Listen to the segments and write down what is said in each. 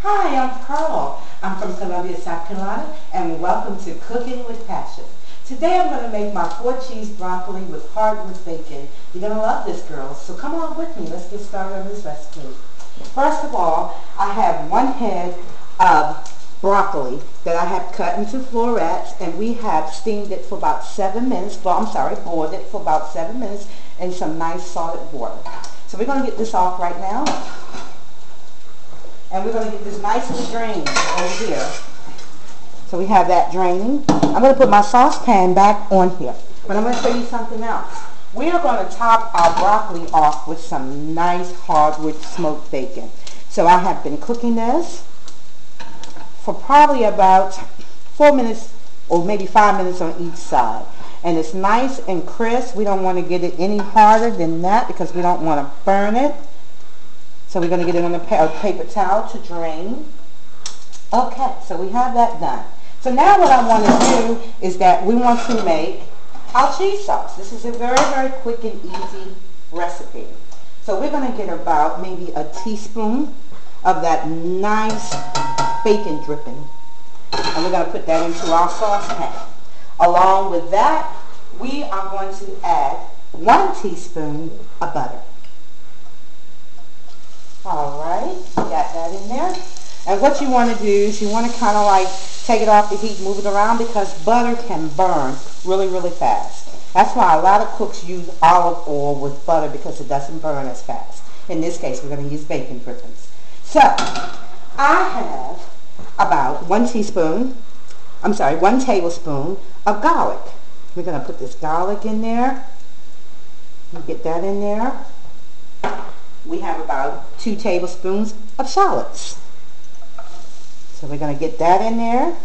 Hi, I'm Pearl. I'm from Columbia, South Carolina, and welcome to Cooking with Passion. Today I'm going to make my 4-cheese broccoli with hardwood bacon. You're going to love this, girls, so come on with me. Let's get started on this recipe. First of all, I have 1 head of broccoli that I have cut into florets, and we have steamed it for about 7 minutes. Boiled it for about 7 minutes in some nice salted water. So we're going to get this off right now. And we're going to get this nicely drained over here. So we have that draining. I'm going to put my saucepan back on here. But I'm going to show you something else. We are going to top our broccoli off with some nice hardwood smoked bacon. So I have been cooking this for probably about 4 minutes or maybe 5 minutes on each side. And it's nice and crisp. We don't want to get it any harder than that because we don't want to burn it. So we're going to get it on a paper towel to drain. Okay, so we have that done. So now what I want to do is that we want to make our cheese sauce. This is a very, very quick and easy recipe. So we're going to get about maybe a teaspoon of that nice bacon dripping. And we're going to put that into our saucepan. Along with that, we are going to add 1 teaspoon of butter. Alright, got that in there. And what you want to do is you want to kind of like take it off the heat, move it around, because butter can burn really, really fast. That's why a lot of cooks use olive oil with butter because it doesn't burn as fast. In this case, we're going to use bacon drippings. So, I have about 1 tablespoon of garlic. We're going to put this garlic in there. Get that in there. We have about 2 tablespoons of shallots. So we're going to get that in there.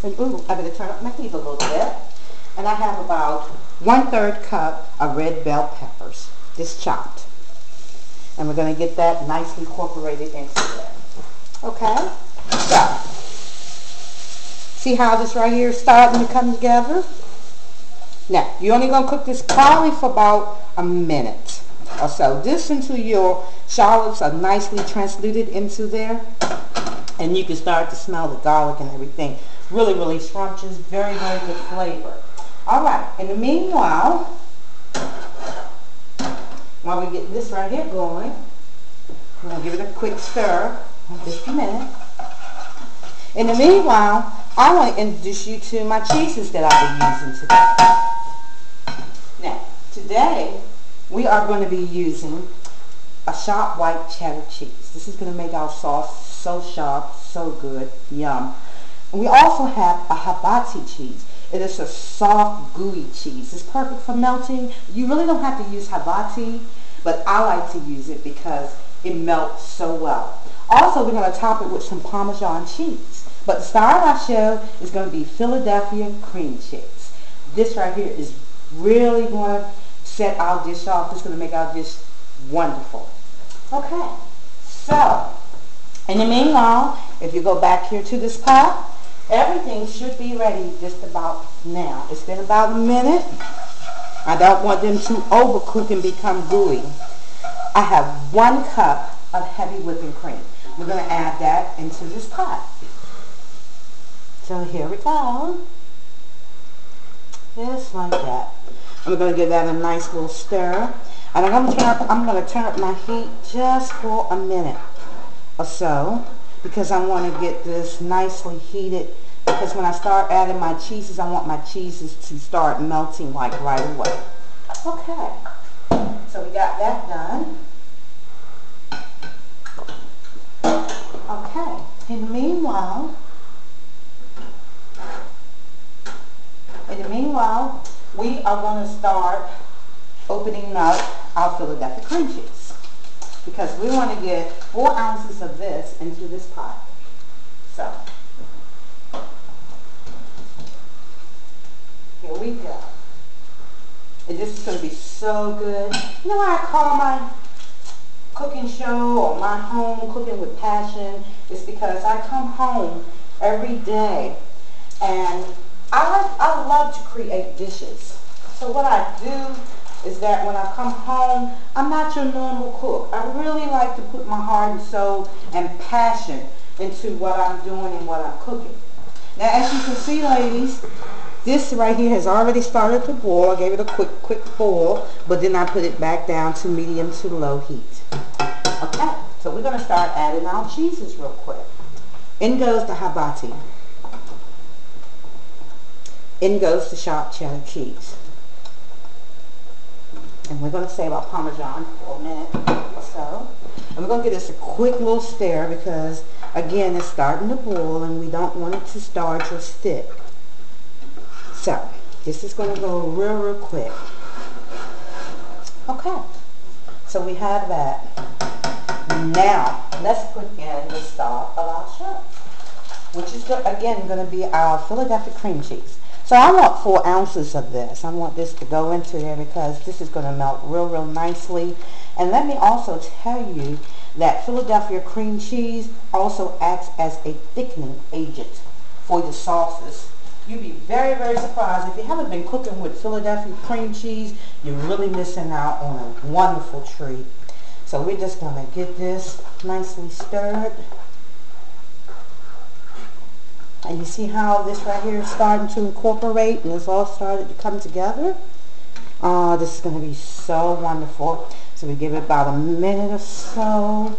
And ooh, I better turn up my heat a little bit. And I have about 1/3 cup of red bell peppers, just chopped. And we're going to get that nicely incorporated into there. Okay? So, see how this right here is starting to come together? Now, you're only going to cook this probably for about a minute or so. This until your shallots are nicely transluted into there. And you can start to smell the garlic and everything. Really, really scrumptious. Very, very good flavor. Alright, in the meanwhile, while we get this right here going, I'm going to give it a quick stir. Just a minute. In the meanwhile, I want to introduce you to my cheeses that I'll be using today. Now, today, we are going to be using a sharp white cheddar cheese. This is going to make our sauce so sharp, so good, yum. And we also have a hibachi cheese. It is a soft, gooey cheese. It's perfect for melting. You really don't have to use hibachi, but I like to use it because it melts so well. Also, we're going to top it with some Parmesan cheese. But the star of our show is going to be Philadelphia cream cheese. This right here is really going to set our dish off. It's going to make our dish wonderful. Okay, so in the meanwhile, if you go back here to this pot, everything should be ready just about now. It's been about a minute. I don't want them to overcook and become gooey. I have 1 cup of heavy whipping cream. We're going to add that into this pot. So here we go. Just like that. I'm going to give that a nice little stir. And I'm going to turn up my heat just for a minute or so because I want to get this nicely heated, because when I start adding my cheeses, I want my cheeses to start melting like right away. Okay, so we got that done. Okay, in the meanwhile, we are going to start opening up our Philadelphia cream cheese, because we want to get 4 ounces of this into this pot. So, here we go. And this is going to be so good. You know why I call my cooking show or my home Cooking with Passion? It's because I come home every day and I love to create dishes. So what I do is that when I come home, I'm not your normal cook. I really like to put my heart and soul and passion into what I'm doing and what I'm cooking. Now, as you can see, ladies, this right here has already started to boil. I gave it a quick boil, but then I put it back down to medium to low heat. Okay, so we're going to start adding our cheeses real quick. In goes the habati. In goes the sharp cheddar cheese. And we're going to save our Parmesan for a minute or so. And we're going to give this a quick little stir because, again, it's starting to boil and we don't want it to starch or stick. So, this is going to go real quick. Okay, so we have that. Now, let's put in the star of our show, which is, again, going to be our Philadelphia cream cheese. So I want 4 ounces of this. I want this to go into there because this is going to melt real nicely. And let me also tell you that Philadelphia cream cheese also acts as a thickening agent for your sauces. You'd be very surprised. If you haven't been cooking with Philadelphia cream cheese, you're really missing out on a wonderful treat. So we're just going to get this nicely stirred. And you see how this right here is starting to incorporate and it's all started to come together? Oh, this is going to be so wonderful. So we give it about a minute or so.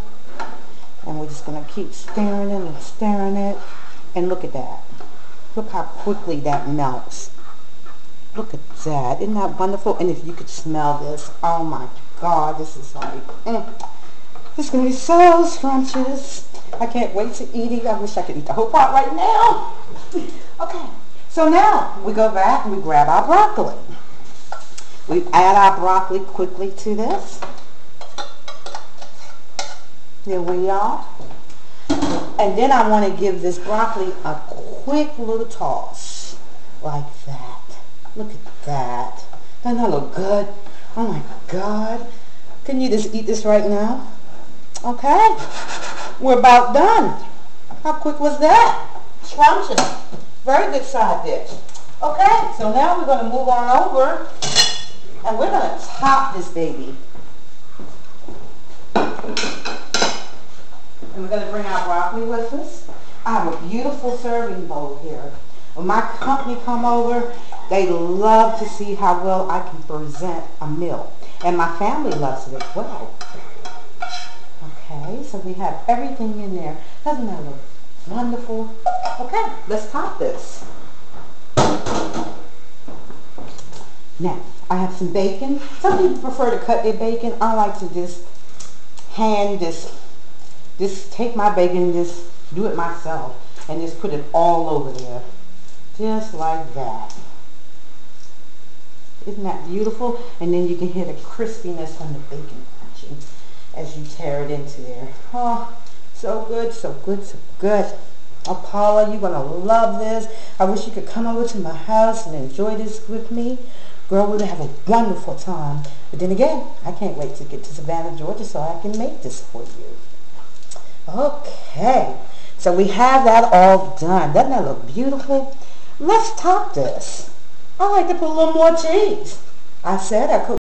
And we're just going to keep stirring it and stirring it. And look at that. Look how quickly that melts. Look at that. Isn't that wonderful? And if you could smell this, oh my God, this is like, this is going to be so scrumptious. I can't wait to eat it. I wish I could eat the whole pot right now. Okay, so now we go back and we grab our broccoli. We add our broccoli quickly to this. There we are. And then I want to give this broccoli a quick little toss. Like that. Look at that. Doesn't that look good? Oh my God. Can you just eat this right now? Okay. We're about done. How quick was that? Scrumptious. Very good side dish. Okay, so now we're going to move on over and we're going to top this baby. And we're going to bring our broccoli with us. I have a beautiful serving bowl here. When my company come over, they love to see how well I can present a meal. And my family loves it as well. Okay, so we have everything in there. Doesn't that look wonderful? Okay, let's top this. Now, I have some bacon. Some people prefer to cut their bacon. I like to just just take my bacon and just do it myself. And just put it all over there. Just like that. Isn't that beautiful? And then you can hear the crispiness from the bacon crunching as you tear it into there. Oh, so good, so good, so good. Oh, Paula, you're going to love this. I wish you could come over to my house and enjoy this with me. Girl, we're going to have a wonderful time. But then again, I can't wait to get to Savannah, Georgia so I can make this for you. Okay, so we have that all done. Doesn't that look beautiful? Let's top this. I like to put a little more cheese. I said I could